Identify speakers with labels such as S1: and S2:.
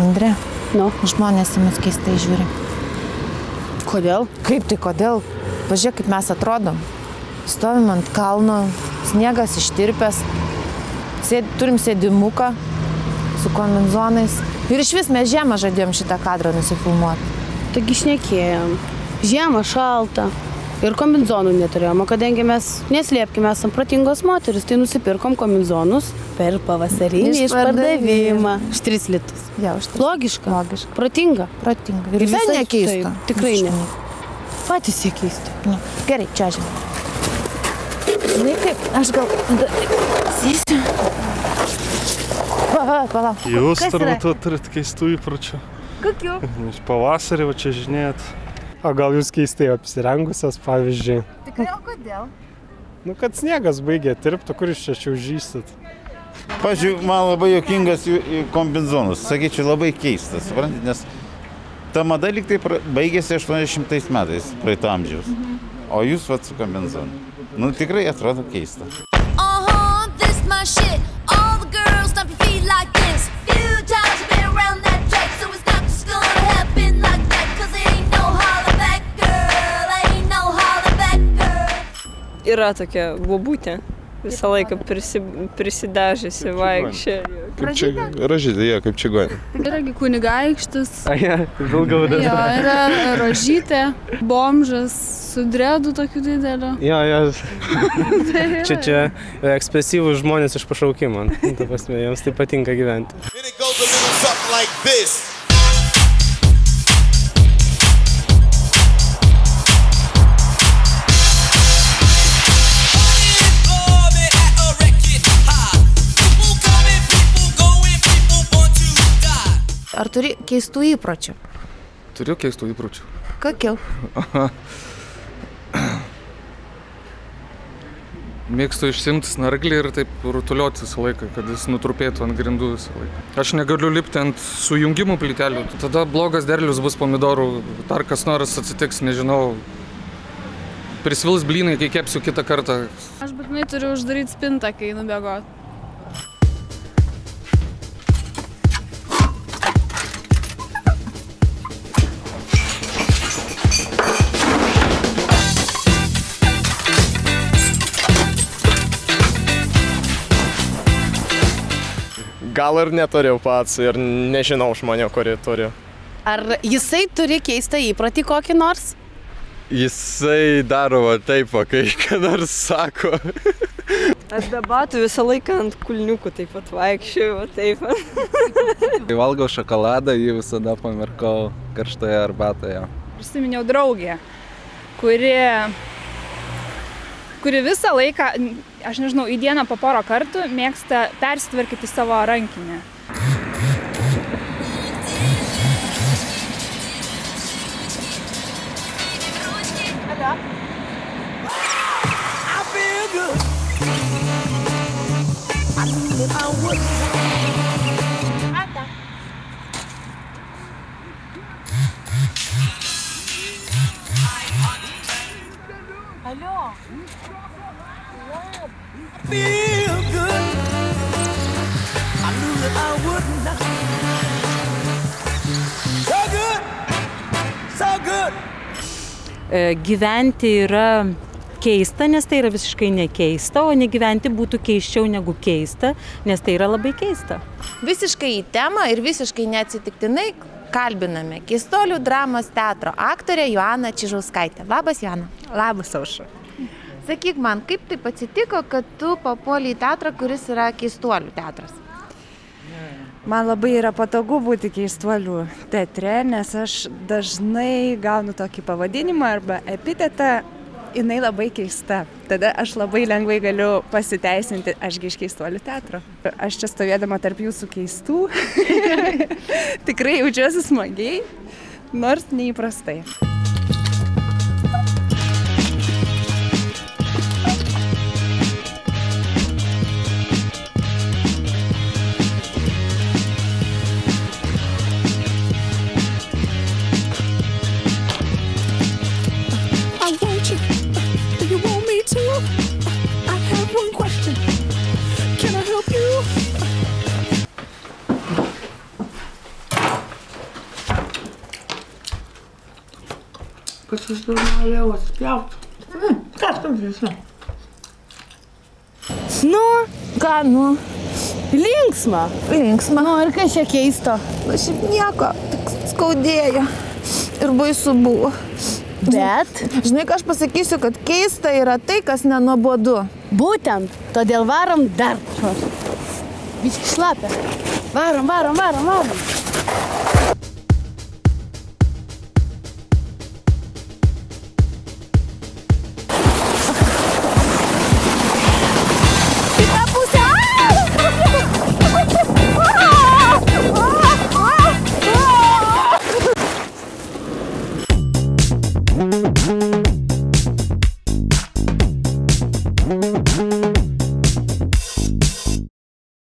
S1: Indre,
S2: Nu.
S1: žmonės į mus keistai žiūri.
S2: Kodėl?
S1: Kaip tai kodėl? Pažiūrėk, kaip mes atrodom. Stovim ant kalno, sniegas ištirpęs, turim sėdimuką su kombinzonais. Ir iš vis mes žiemą žadėjom šitą kadrą nusifilmuoti.
S2: Taigi šnekėjom. Žiemą šalta. Ir kombinzonų neturėjom, o kadangi mes neslėpkime, esam protingos moteris, tai nusipirkom kombinzonus per pavasarinį išpardavimą. Už 3 litus.
S1: Ja, už 3.
S2: Logiška.
S1: Logiška.
S2: Protinga.
S1: Protinga. Ir visai nekeista.
S2: Taip, tikrai ne. Patys jie keisti.
S1: Nu, gerai, čia žinai. Žinai kaip, aš gal sėsiu. Palauk.
S3: Jūs turbūt turit keistų įpročių.
S1: Kokių?
S3: Jūs pavasarį va čia žinėjat.
S4: O gal jūs keistai apsirengusios, pavyzdžiui?
S1: Tikrai, o kodėl?
S4: Nu, kad sniegas baigė tirpti, kur jūs čia čiaužysit?
S5: Pavyzdžiui, man labai juokingas kombinzonas. Sakyčiau, labai keistas, suprantate, nes ta mada lyg tai baigėsi 80 metais, praeito amžiaus. O jūs vat su kombinzonu. Nu, tikrai atrodo keista.
S6: This my shit. All the girls stomp your feet like this. Few times you've been around that track, so it's not just gonna happen like that, cause it ain't no holler back girl, ain't no holler back girl.
S7: Yra tokia bobutė, visą laiką prisidažysi vaikščiai.
S8: Kaip čia, rožytė, jo, kaip čigonė.
S9: Yragi kunigaikštis.
S4: Aja, vilgaudas.
S9: Jo, yra rožytė, bomžas, su dredu tokiu dideliu.
S4: Jo. Čia ekspresyvūs žmonės iš pašaukimo. Ta prasme, jiems tai patinka gyventi.
S1: Ar turi keistų įpročių?
S8: Turiu keistų įpročių.
S1: Kokių?
S8: Mėgstu išsimti snarglį ir taip rutuliuoti visą laiką, kad jis nutrupėtų ant grindų visą laiką. Aš negaliu lipti ant sujungimų plytelių, tada blogas derlius bus pomidorų, dar kas nors atsitiks, nežinau. Prisvils blynai, kai kepsiu kitą kartą.
S9: Aš būtinai turiu uždaryti spintą, kai nubėgot.
S4: Gal ir neturiu pats ir nežinau žmonių, kurį turiu.
S2: Ar jisai turi keistą įprotį kokį nors?
S10: Jisai daro taip, kai ką nors sako.
S7: Aš be batų visą laiką ant kulniukų taip pat vaikščiau, taip.
S10: Kai valgau šokoladą, jį visada pamirkau karštoje arbatoje.
S9: Prisiminiau draugę, kuri visą laiką, aš nežinau, į dieną po porą kartų mėgsta persitvarkyti savo rankinę.
S6: Алло.
S11: Gyventi yra keista, nes tai yra visiškai nekeista, o negyventi būtų keisčiau negu keista, nes tai yra labai keista.
S1: Visiškai į temą ir visiškai neatsitiktinai kalbiname Keistuolių dramos teatro aktorę Joaną Čižauskaitę. Labas, Joana.
S11: Labas, Aušra.
S1: Sakyk man, kaip taip atsitiko, kad tu papuolei į teatrą, kuris yra Keistuolių teatras?
S12: Man labai yra patogu būti Keistuolių teatre, nes aš dažnai gaunu tokį pavadinimą arba epitetą, jinai labai keista. Tada aš labai lengvai galiu pasiteisinti, ašgi iš Keistuolių teatro. Aš čia stovėdama tarp jūsų keistų, tikrai jaučiuosi smagiai, nors neįprastai.
S2: kad aš dar norėjau atsispjauti.
S1: Kas tam visą?
S2: Nu,
S1: ką, nu?
S2: Linksma.
S1: Linksma.
S2: Nu, ir kas čia keisto?
S1: Na, šiaip nieko, tik skaudėjo. Ir baisu buvo.
S2: Bet?
S1: Žinai, ką aš pasakysiu, kad keista yra tai, kas nenuobodu.
S2: Būtent, todėl varom dar. Biški šlapia. Varom.
S6: Thank you.